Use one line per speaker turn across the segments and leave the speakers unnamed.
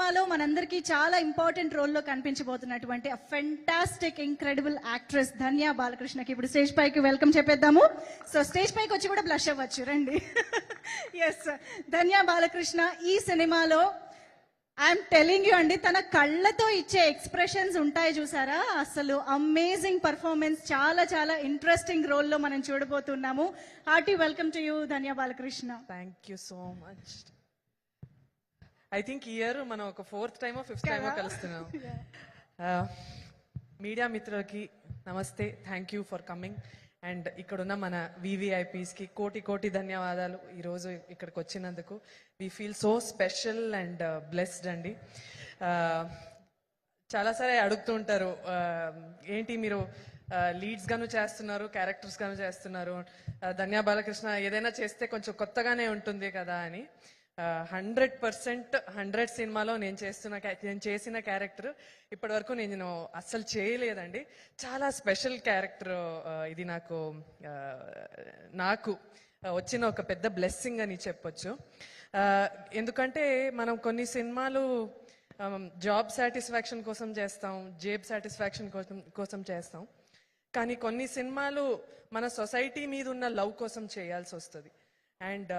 సినిమాలో మనందరికీ చాలా ఇంపార్టెంట్ రోల్లో కనిపించబోతున్నటువంటి ఫెంటాస్టిక్ ఇంక్రెడిబుల్ యాక్ట్రెస్ ధన్య బాలకృష్ణకి ఇప్పుడు స్టేజ్ పైకి వెల్కమ్ చెప్పేద్దాము. సో స్టేజ్ పైకి వచ్చి కూడా బ్లష్ అవ్వచ్చు, రండి. ఎస్, ధన్య బాలకృష్ణ ఈ సినిమాలో ఐఎమ్ టెలింగ్ యూ అండి, తన కళ్ళతో ఇచ్చే ఎక్స్ప్రెషన్స్ ఉంటాయి చూసారా, అసలు అమేజింగ్ పర్ఫార్మెన్స్. చాలా చాలా ఇంట్రెస్టింగ్ రోల్లో మనం చూడబోతున్నాము. Hearty welcome to you Dhanya Balakrishna.
Thank you so much. I think year మనం ఒక 4th టైమో 5th టైమో కలుస్తున్నాం. మీడియా మిత్రులకి నమస్తే, thank you for coming. And ఇక్కడున్న మన వివిఐపీస్కి కోటి ధన్యవాదాలు ఈరోజు ఇక్కడికి వచ్చినందుకు. We feel so special and blessed అండి. చాలాసారి అడుగుతూ ఉంటారు, ఏంటి మీరు లీడ్స్ గాను చేస్తున్నారు, క్యారెక్టర్స్ గాను చేస్తున్నారు, ధన్య బాలకృష్ణ ఏదైనా చేస్తే కొంచెం కొత్తగానే ఉంటుంది కదా అని. 100% 100 సినిమాలో నేను చేసిన క్యారెక్టర్ ఇప్పటి వరకు నేను అస్సలు చేయలేదండి. చాలా స్పెషల్ క్యారెక్టర్ ఇది. నాకు వచ్చిన ఒక పెద్ద బ్లెస్సింగ్ అని చెప్పొచ్చు. ఎందుకంటే మనం కొన్ని సినిమాలు జాబ్ సాటిస్ఫాక్షన్ కోసం చేస్తాం, జేబ్ సాటిస్ఫాక్షన్ కోసం చేస్తాం, కానీ కొన్ని సినిమాలు మన సొసైటీ మీద ఉన్న లవ్ కోసం చేయాల్సి వస్తుంది. అండ్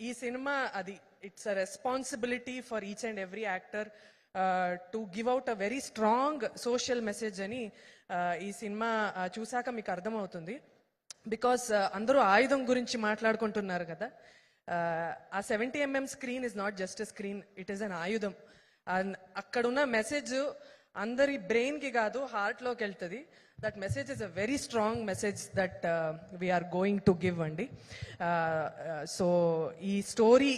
ఈ సినిమా అది it's a responsibility for each and every actor to give out a very strong social message అని ఈ సినిమా చూసాక మీకు అర్థమవుతుంది. బికాస్ అందరూ ఆయుధం గురించి మాట్లాడుకుంటున్నారు కదా. ఆ 70mm screen is not just a screen, it is an ఆయుధం. అక్కడున్న మెసేజ్ అందరి బ్రెయిన్కి కాదు, హార్ట్లోకి వెళ్తుంది. That message is a very strong message that we are going to give అండి. సో ఈ స్టోరీ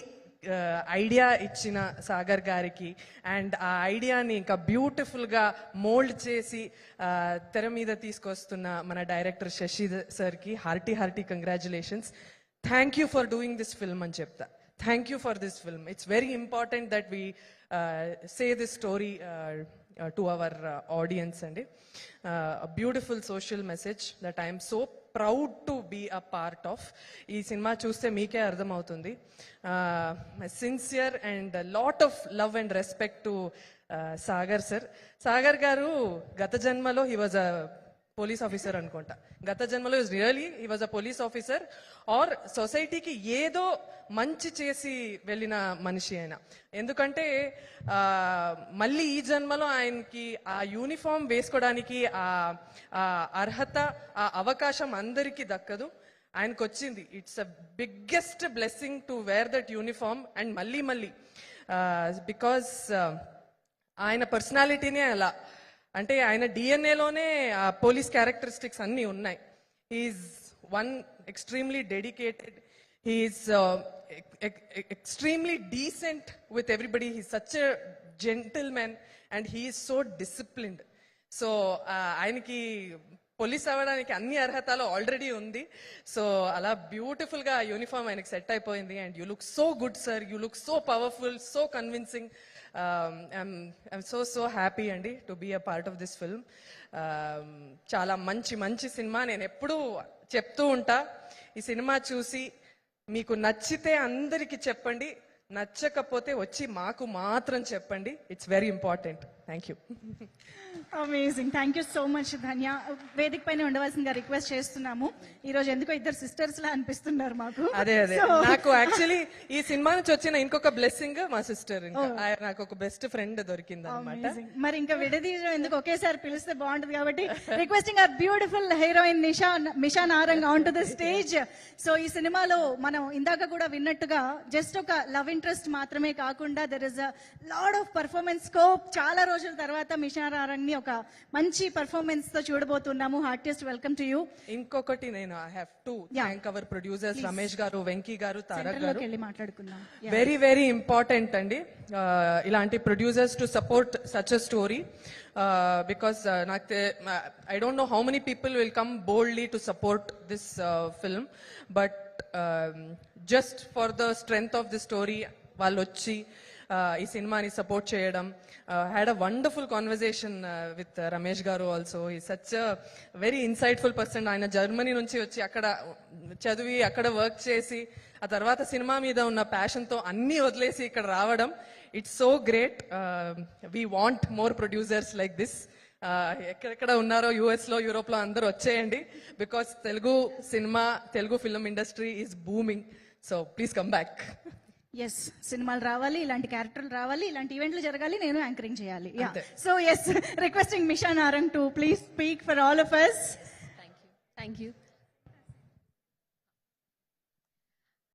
ఐడియా ఇచ్చిన సాగర్ గారికి అండ్ ఆ ఐడియాని ఇంకా బ్యూటిఫుల్గా మోల్డ్ చేసి తెర మీద తీసుకొస్తున్న మన డైరెక్టర్ శశి సార్కి hearty congratulations. Thank you for doing this film అని చెప్తా. Thank you for this film. It's very important that we say this story to our audience and a beautiful social message that I am so proud to be a part of. Ee cinema chuste meeke ardham avutundi. My sincere and a lot of love and respect to Sagar sir. Sagar garu gata janmalo he was a police officer అనుకుంటా. గత జన్మలో he was a police officer or సొసైటీకి ఏదో మంచి చేసి వెళ్ళిన మనిషి ఆయన. ఎందుకంటే మళ్ళీ ఈ జన్మలో ఆయనకి ఆ యూనిఫామ్ వేసుకోవడానికి ఆ అర్హత, ఆ అవకాశం అందరికీ దక్కదు. ఆయనకు వచ్చింది. It's a biggest blessing to wear that uniform and మళ్ళీ బికాస్ ఆయన పర్సనాలిటీనే అలా. అంటే ఆయన డిఎన్ఏలోనే ఆ పోలీస్ క్యారెక్టరిస్టిక్స్ అన్నీ ఉన్నాయి. He is one extremely dedicated, he is extremely decent with everybody, he is such a gentleman and he is so disciplined. So ఆయనకి పోలీస్ అవ్వడానికి అన్ని అర్హతలు ఆల్రెడీ ఉంది. సో అలా బ్యూటిఫుల్గా యూనిఫామ్ ఆయనకి సెట్ అయిపోయింది. And you look so good sir, you look so powerful, so convincing. I'm so happy అండి to be a part of this film. చాలా మంచి సినిమా. నేను ఎప్పుడూ చెప్తూ ఉంటా, ఈ సినిమా చూసి మీకు నచ్చితే అందరికీ చెప్పండి, నచ్చకపోతే వచ్చి మాకు మాత్రం చెప్పండి. It's very important. Thank you.
Amazing, thank you so much Dhanya. వేదిక పైన ఉండవలసిందిగా రిక్వెస్ట్ చేస్తున్నాము. ఈ రోజు ఎందుకో ఇద్దరు సిస్టర్స్ లా అనిపిస్తున్నారు మాకు.
అదే నాకు యాక్చువల్లీ ఈ సినిమా నుంచి వచ్చిన ఇంకొక బ్లెస్సింగ్ మా సిస్టర్. నాకు ఒక బెస్ట్ ఫ్రెండ్ దొరికింది అనమాట.
మరి ఇంకా విడదీయడం ఎందుకు, ఒకేసారి పిలిస్తే బాగుంటది కాబట్టి requesting our beautiful heroine Misha Narang on to the stage. So ఈ సినిమాలో మనం ఇందాక కూడా విన్నట్టుగా జస్ట్ ఒక లవ్ ఇంట్రెస్ట్ మాత్రమే కాకుండా there is a lot of performance scope. చాలా రోజుల తర్వాత మిషా నారంగ్ ని ఒక మంచి పర్ఫార్మెన్స్ తో చూడబోతున్నాము. Heartiest welcome to you.
ఇంకొకటి నేను I have to thank our producers Ramesh గారు, వెంకీ గారు, తారక్ గారు.
మాట్లాడుకుందాం.
వెరీ ఇంపార్టెంట్ అండి ఇలాంటి producers to support such a story. Because I don't know how many people will come boldly to support this film, but just for the strength of the story వాళ్ళు వచ్చి ఈ సినిమాని సపోర్ట్ చేయడం. Had a wonderful conversation with Ramesh గారు also. ఈ such very insightful person. ఆయన Germany నుంచి వచ్చి అక్కడ చదివి అక్కడ వర్క్ చేసి ఆ తర్వాత సినిమా మీద ఉన్న ప్యాషన్తో అన్నీ వదిలేసి ఇక్కడ రావడం. It's so great. We want more producers like this. ఎక్కడెక్కడ ఉన్నారో యుఎస్ లో, యూరోప్ లో అందరూ వచ్చేయండి. Because Telugu cinema, Telugu film industry is booming. So please come back.
Yes, సినిమాలు రావాలి, ఇలాంటి క్యారెక్టర్లు రావాలి, ఇలాంటి ఈవెంట్లు జరగాలి, నేను యాంకరింగ్ చేయాలి.
అంతే.
So yes, requesting Misha Narang to please speak for all of us.
Thank you.